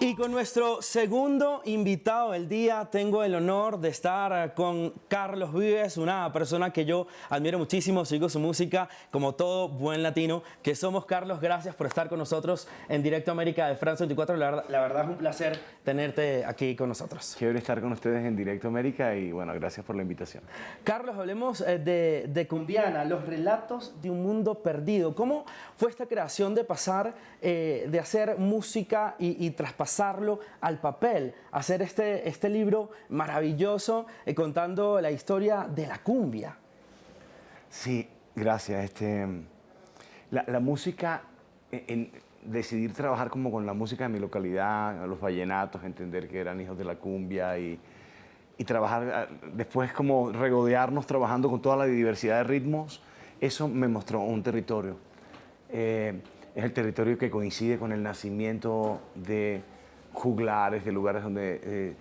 Y con nuestro segundo invitado del día, tengo el honor de estar con Carlos Vives, una persona que yo admiro muchísimo, sigo su música como todo buen latino que somos. Carlos, gracias por estar con nosotros en Directo América de France 24. La verdad es un placer tenerte aquí con nosotros. Chévere estar con ustedes en Directo América y bueno, gracias por la invitación. Carlos, hablemos de Cumbiana, los relatos de un mundo perdido. ¿Cómo fue esta creación de pasar, de hacer música y traspasarlo al papel, hacer este libro maravilloso contando la historia de la cumbia? Sí, gracias. La música, decidir trabajar como con la música de mi localidad, los vallenatos, entender que eran hijos de la cumbia y trabajar, después como regodearnos trabajando con toda la diversidad de ritmos, eso me mostró un territorio. Es el territorio que coincide con el nacimiento de juglares, de lugares donde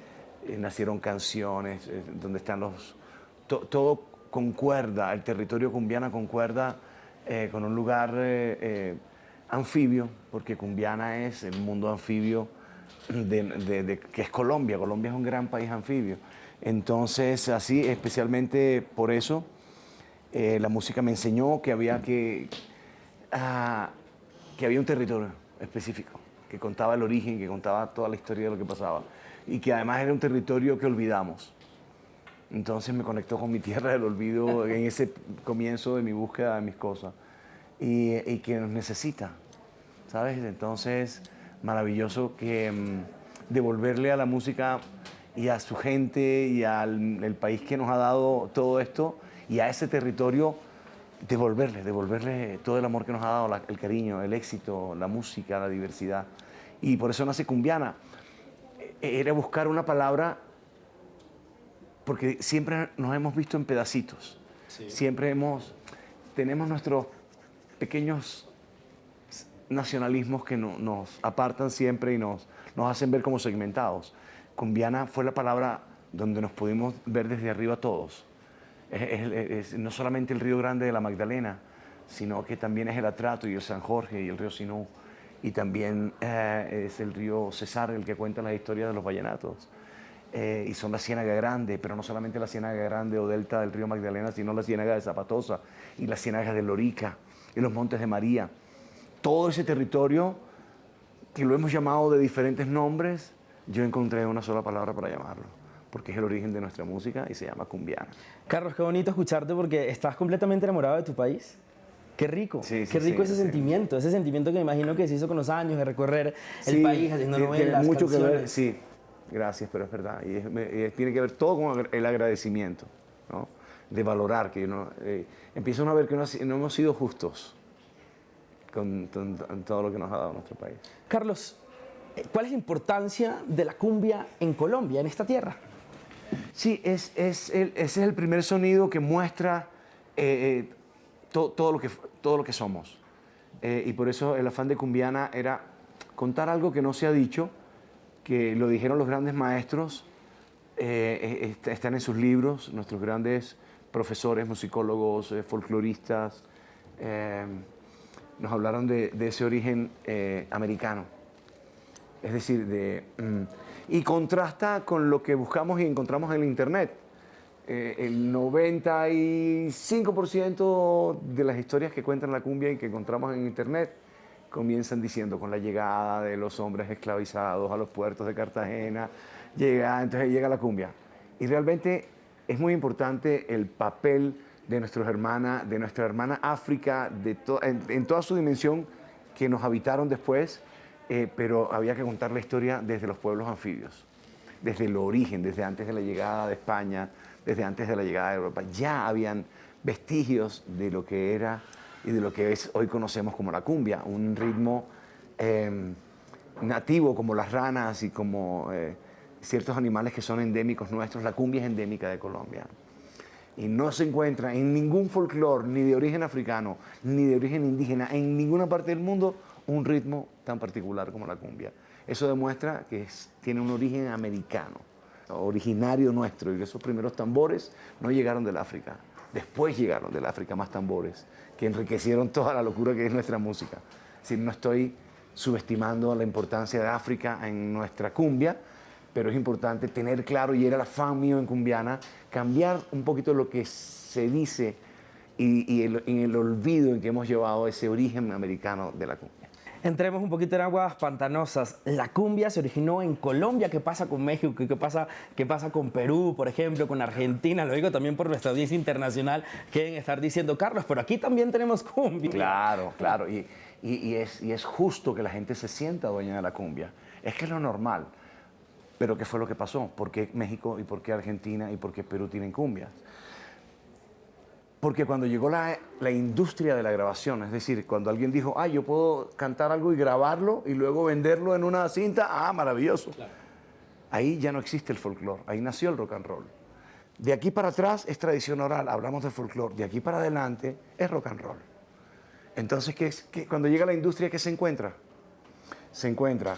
nacieron canciones, donde están todo concuerda, el territorio cumbiana concuerda con un lugar anfibio, porque Cumbiana es el mundo anfibio que es Colombia. Colombia es un gran país anfibio. Entonces, así, especialmente por eso, la música me enseñó que había un territorio específico, que contaba el origen, que contaba toda la historia de lo que pasaba, y que además era un territorio que olvidamos. Entonces me conectó con mi tierra del olvido en ese comienzo de mi búsqueda de mis cosas, y que nos necesita, ¿sabes? Entonces, maravilloso que devolverle a la música y a su gente y al país que nos ha dado todo esto y a ese territorio, devolverle todo el amor que nos ha dado, el cariño, el éxito, la música, la diversidad. Y por eso nace Cumbiana. Era buscar una palabra, porque siempre nos hemos visto en pedacitos. Sí. Tenemos nuestros pequeños nacionalismos que nos apartan siempre y nos hacen ver como segmentados. Cumbiana fue la palabra donde nos pudimos ver desde arriba todos. Es no solamente el Río Grande de la Magdalena, sino que también es el Atrato y el San Jorge y el río Sinú, y también es el río Cesar el que cuenta las historias de los vallenatos. Y son la Ciénaga Grande, pero no solamente la Ciénaga Grande o delta del río Magdalena, sino la Ciénaga de Zapatosa y la Ciénaga de Lorica y los Montes de María. Todo ese territorio que lo hemos llamado de diferentes nombres, yo encontré una sola palabra para llamarlo, porque es el origen de nuestra música y se llama Cumbiana. Carlos, qué bonito escucharte porque estás completamente enamorado de tu país. Qué rico, sí, qué rico ese sentimiento que me imagino que se hizo con los años de recorrer el país haciendo novelas, tiene mucho canciones. que ver, sí, gracias, pero es verdad. Y tiene que ver todo con el agradecimiento, ¿no? De valorar que empieza uno a ver que no hemos sido justos con todo lo que nos ha dado nuestro país. Carlos, ¿cuál es la importancia de la cumbia en Colombia, en esta tierra? Sí, ese es el primer sonido que muestra todo lo que somos. Y por eso el afán de Cumbiana era contar algo que no se ha dicho, que lo dijeron los grandes maestros, están en sus libros, nuestros grandes profesores, musicólogos, folcloristas, nos hablaron de ese origen americano. Es decir, y contrasta con lo que buscamos y encontramos en el Internet. El 95% de las historias que cuentan la cumbia y que encontramos en Internet comienzan diciendo con la llegada de los hombres esclavizados a los puertos de Cartagena, entonces llega la cumbia. Y realmente es muy importante el papel de nuestra hermana África, en toda su dimensión, que nos habitaron después, pero había que contar la historia desde los pueblos anfibios, desde el origen, desde antes de la llegada de España, desde antes de la llegada de Europa. Ya habían vestigios de lo que era y de lo que hoy conocemos como la cumbia, un ritmo nativo como las ranas y como ciertos animales que son endémicos nuestros. La cumbia es endémica de Colombia. Y no se encuentra en ningún folclore, ni de origen africano, ni de origen indígena, en ninguna parte del mundo, un ritmo tan particular como la cumbia. Eso demuestra que tiene un origen americano, originario nuestro, y que esos primeros tambores no llegaron del África. Después llegaron del África más tambores, que enriquecieron toda la locura que es nuestra música. Es decir, no estoy subestimando la importancia de África en nuestra cumbia, pero es importante tener claro, y era el afán mío en Cumbiana, cambiar un poquito lo que se dice en el olvido en que hemos llevado ese origen americano de la cumbia. Entremos un poquito en aguas pantanosas. La cumbia se originó en Colombia. ¿Qué pasa con México? ¿Qué pasa con Perú, por ejemplo, con Argentina? Lo digo también por nuestra audiencia internacional que deben estar diciendo, Carlos, pero aquí también tenemos cumbia. Claro, claro. Y es justo que la gente se sienta dueña de la cumbia. Es que es lo normal. Pero ¿qué fue lo que pasó? ¿Por qué México y por qué Argentina y por qué Perú tienen cumbias? Porque cuando llegó la industria de la grabación, es decir, cuando alguien dijo, yo puedo cantar algo y grabarlo y luego venderlo en una cinta, maravilloso. Claro. Ahí ya no existe el folclore, ahí nació el rock and roll. De aquí para atrás es tradición oral, hablamos de folclore. De aquí para adelante es rock and roll. Entonces, cuando llega la industria, ¿qué se encuentra? Se encuentra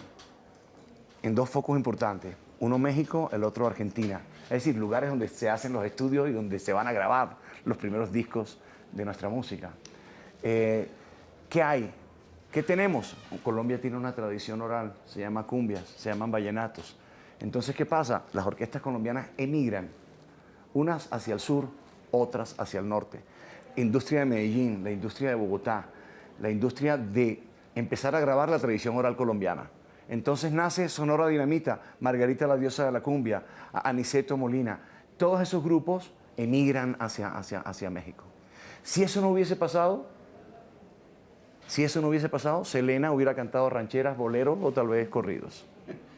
en dos focos importantes. Uno México, el otro Argentina. Es decir, lugares donde se hacen los estudios y donde se van a grabar los primeros discos de nuestra música. ¿Qué hay? ¿Qué tenemos? Colombia tiene una tradición oral, se llama cumbias, se llaman vallenatos. Entonces, ¿qué pasa? Las orquestas colombianas emigran, unas hacia el sur, otras hacia el norte. Industria de Medellín, la industria de Bogotá, la industria de empezar a grabar la tradición oral colombiana. Entonces nace Sonora Dinamita, Margarita la diosa de la cumbia, Aniceto Molina. Todos esos grupos emigran hacia México. Si eso no hubiese pasado, Selena hubiera cantado rancheras, boleros o tal vez corridos.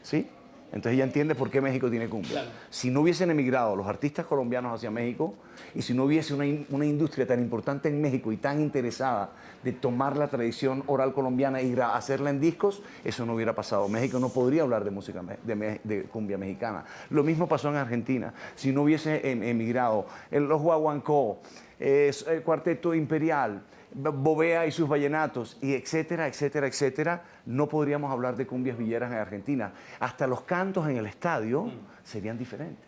¿Sí? Entonces ya entiende por qué México tiene cumbia. Claro. Si no hubiesen emigrado los artistas colombianos hacia México y si no hubiese una industria tan importante en México y tan interesada de tomar la tradición oral colombiana y hacerla en discos, eso no hubiera pasado. México no podría hablar de música de cumbia mexicana. Lo mismo pasó en Argentina. Si no hubiese emigrado los guaguancó, el Cuarteto Imperial, Bovea y sus vallenatos, y etcétera, etcétera, etcétera, no podríamos hablar de cumbias villeras en Argentina. Hasta los cantos en el estadio serían diferentes.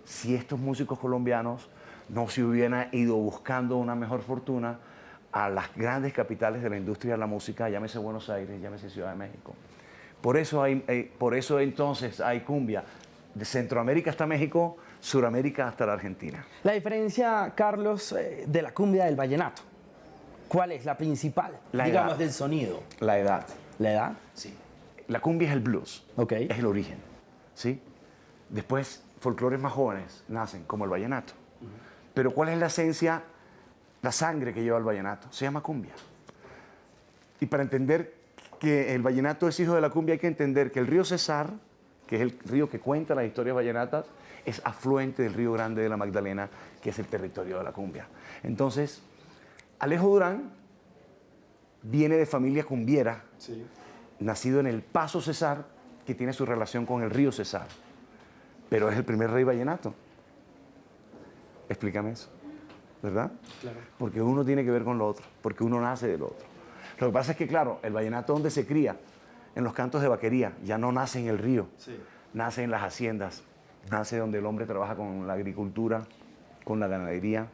Si estos músicos colombianos no se hubieran ido buscando una mejor fortuna a las grandes capitales de la industria de la música, llámese Buenos Aires, llámese Ciudad de México. Por eso entonces hay cumbia. De Centroamérica hasta México, Suramérica hasta la Argentina. La diferencia, Carlos, de la cumbia del vallenato, ¿cuál es la principal? Digamos, del sonido. La edad. ¿La edad? Sí. La cumbia es el blues. Ok. Es el origen. ¿Sí? Después, folclores más jóvenes nacen, como el vallenato. Pero ¿cuál es la esencia, la sangre que lleva el vallenato? Se llama cumbia. Y para entender que el vallenato es hijo de la cumbia, hay que entender que el río Cesar, que es el río que cuenta las historias vallenatas, es afluente del río Grande de la Magdalena, que es el territorio de la cumbia. Entonces, Alejo Durán viene de familia cumbiera, sí, nacido en el Paso Cesar, que tiene su relación con el río Cesar, pero es el primer rey vallenato. Explícame eso, ¿verdad? Claro. Porque uno tiene que ver con lo otro, porque uno nace del otro. Lo que pasa es que, claro, el vallenato donde se cría, en los cantos de vaquería, ya no nace en el río, sí, nace en las haciendas, nace donde el hombre trabaja con la agricultura, con la ganadería.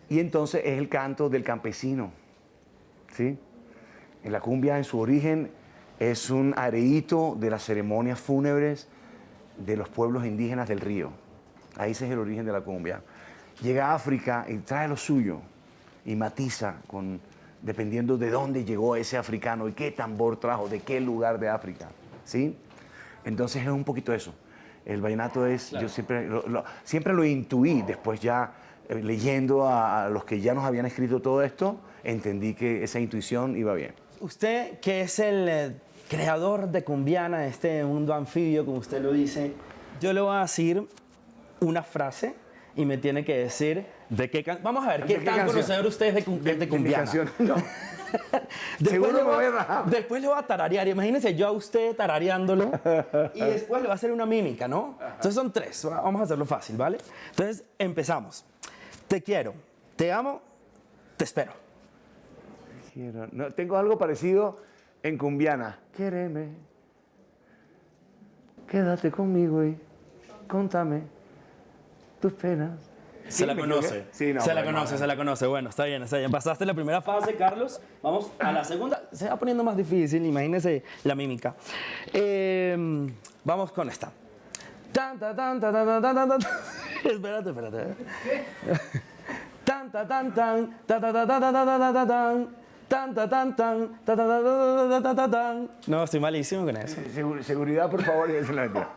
Y entonces es el canto del campesino, ¿sí? En la cumbia, en su origen, es un areíto de las ceremonias fúnebres de los pueblos indígenas del río. Ahí ese es el origen de la cumbia. Llega a África y trae lo suyo y matiza dependiendo de dónde llegó ese africano y qué tambor trajo, de qué lugar de África, ¿sí? Entonces es un poquito eso. El vallenato es, claro, yo siempre lo intuí, después ya leyendo a los que ya nos habían escrito todo esto, entendí que esa intuición iba bien. Usted, que es el creador de Cumbiana, de este mundo anfibio, como usted lo dice, yo le voy a decir una frase y me tiene que decir de qué canción. Vamos a ver, ¿qué tan conocedor usted es de Cumbiana? No. Después le voy a tararear. Imagínense yo a usted tarareándolo y después le va a hacer una mímica, ¿no? Entonces son tres. Vamos a hacerlo fácil, ¿vale? Entonces empezamos. Te quiero, te amo, te espero. No, tengo algo parecido en cumbiana. Quéreme, quédate conmigo y contame tus penas Se la me conoce. equivoqué. Sí, no, se la bueno, conoce, no. se la conoce. Bueno, está bien, está bien. Pasaste la primera fase, Carlos. Vamos a la segunda. Se va poniendo más difícil, imagínese la mímica. Vamos con esta. Tan, ta, tan, ta, ta, ta, ta, ta, ta. Espérate, espérate. Tan, ta, tan, tan, ta, ta, ta, ta, ta, ta, ta, ta, tan. Tan, ta, tan, tan, ta, ta, ta, ta, ta, ta, ta, tan. No, estoy malísimo con eso. Seguridad, por favor, y esa es la mentira.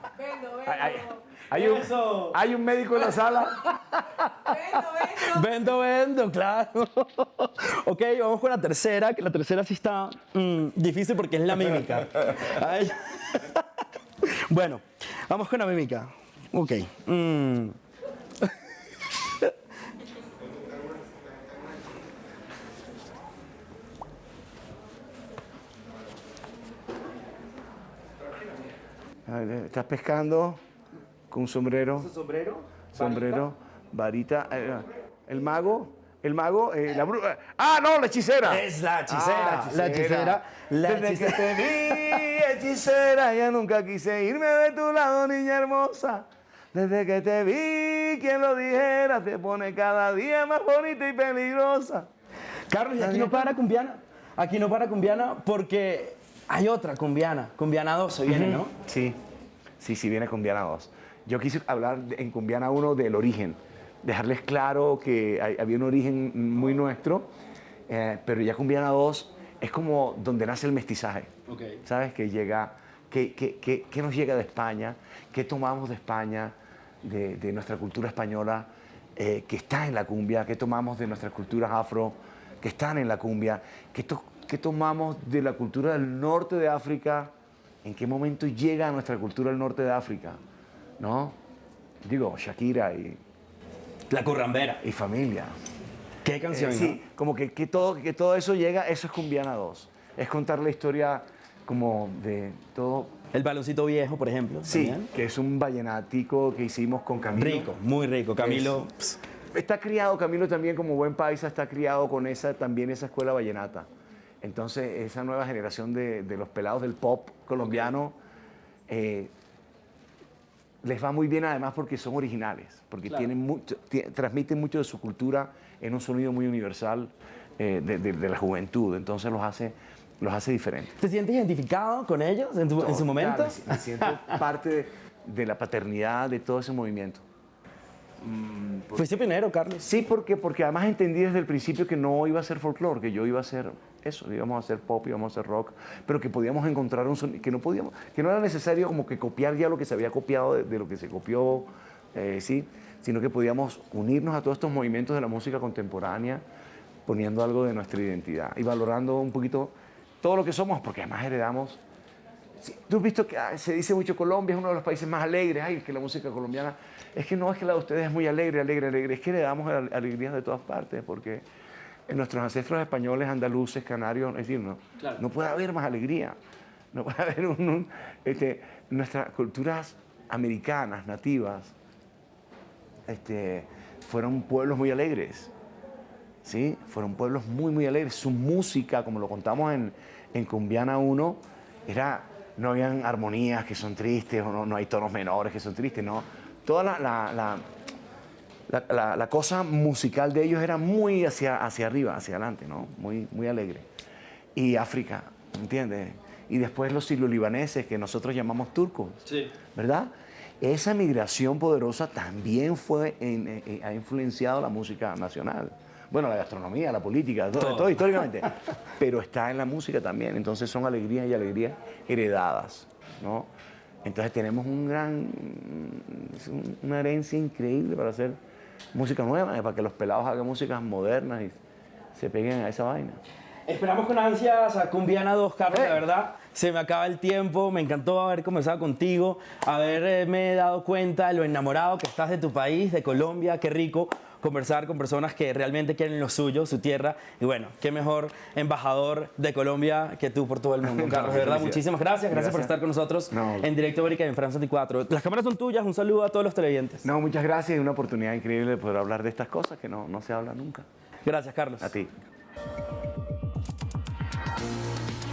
Eso. Hay un médico en la sala. Vendo, claro. Ok, vamos con la tercera, que la tercera sí está difícil porque es la mímica. Ay. Bueno, vamos con la mímica. Ok. Estás pescando con un sombrero. ¿Sombrero? Sombrero, varita. El mago, la bruja. ¡Ah, no! La hechicera. Es la hechicera. La hechicera. La Desde hechicera. que te vi, hechicera, ya nunca quise irme de tu lado, niña hermosa. Desde que te vi, quien lo dijera, te pone cada día más bonita y peligrosa. Carlos, y aquí no para cumbiana. Aquí no para cumbiana porque hay otra cumbiana. Cumbiana 2 se viene, ¿no? Sí, viene Cumbiana 2. Yo quise hablar en Cumbiana 1 del origen, dejarles claro que había un origen muy nuestro, pero ya Cumbiana 2 es como donde nace el mestizaje. Okay. ¿Sabes? Que llega, que nos llega de España, qué tomamos de España, de nuestra cultura española, que está en la cumbia, qué tomamos de nuestras culturas afro, que están en la cumbia, qué tomamos de la cultura del norte de África, en qué momento llega a nuestra cultura del norte de África, ¿no? Digo, Shakira La currambera. y familia. ¿Qué canción? Sí, como que todo eso llega, eso es Cumbiana 2. Es contar la historia como de todo. El baloncito viejo, por ejemplo. Sí, también. que es un vallenático que hicimos con Camilo. Rico, muy rico. Camilo. Está criado, Camilo también como buen paisa, está criado con también esa escuela vallenata. Entonces, esa nueva generación de los pelados del pop colombiano les va muy bien además porque son originales, porque Claro. transmiten mucho de su cultura en un sonido muy universal de la juventud. Entonces los hace diferentes. ¿Te sientes identificado con ellos en su momento? Claro, me siento parte de la paternidad de todo ese movimiento. Fuiste pionero, Carlos. Sí, porque además entendí desde el principio que no iba a ser folclore, que yo iba a hacer eso, íbamos a hacer pop, íbamos a hacer rock, pero que podíamos encontrar un sonido, que no era necesario como que copiar ya lo que se había copiado de lo que se copió, sí, sino que podíamos unirnos a todos estos movimientos de la música contemporánea, poniendo algo de nuestra identidad y valorando un poquito todo lo que somos, porque además heredamos. Sí, tú has visto que se dice mucho Colombia es uno de los países más alegres, ay, que la música colombiana, es que no es que la de ustedes es muy alegre, es que le damos alegrías de todas partes, porque en nuestros ancestros españoles, andaluces, canarios, es decir, no puede haber más alegría, no puede haber nuestras culturas americanas, nativas, fueron pueblos muy alegres, ¿sí? Fueron pueblos muy, muy alegres, su música, como lo contamos en Cumbiana 1, no habían armonías que son tristes, o no hay tonos menores que son tristes, no. Toda la cosa musical de ellos era muy hacia arriba, hacia adelante, ¿no? Muy, muy alegre. Y África, ¿entiendes? Y después los siglo-libaneses, que nosotros llamamos turcos, Sí. ¿verdad? Esa migración poderosa también ha influenciado la música nacional. Bueno, la gastronomía, la política, todo históricamente. Pero está en la música también. Entonces son alegrías y alegrías heredadas, ¿no? Entonces tenemos una herencia increíble para hacer música nueva, para que los pelados hagan músicas modernas y se peguen a esa vaina. Esperamos con ansias a Cumbiana 2, Carlos, la verdad. Se me acaba el tiempo, me encantó haber conversado contigo, haberme dado cuenta de lo enamorado que estás de tu país, de Colombia, qué rico conversar con personas que realmente quieren lo suyo, su tierra. Y bueno, qué mejor embajador de Colombia que tú por todo el mundo, Carlos. De verdad, muchísimas gracias. Gracias por estar con nosotros en Directo América y en France 24. Las cámaras son tuyas, un saludo a todos los televidentes. No, muchas gracias y una oportunidad increíble de poder hablar de estas cosas que no se habla nunca. Gracias, Carlos. A ti.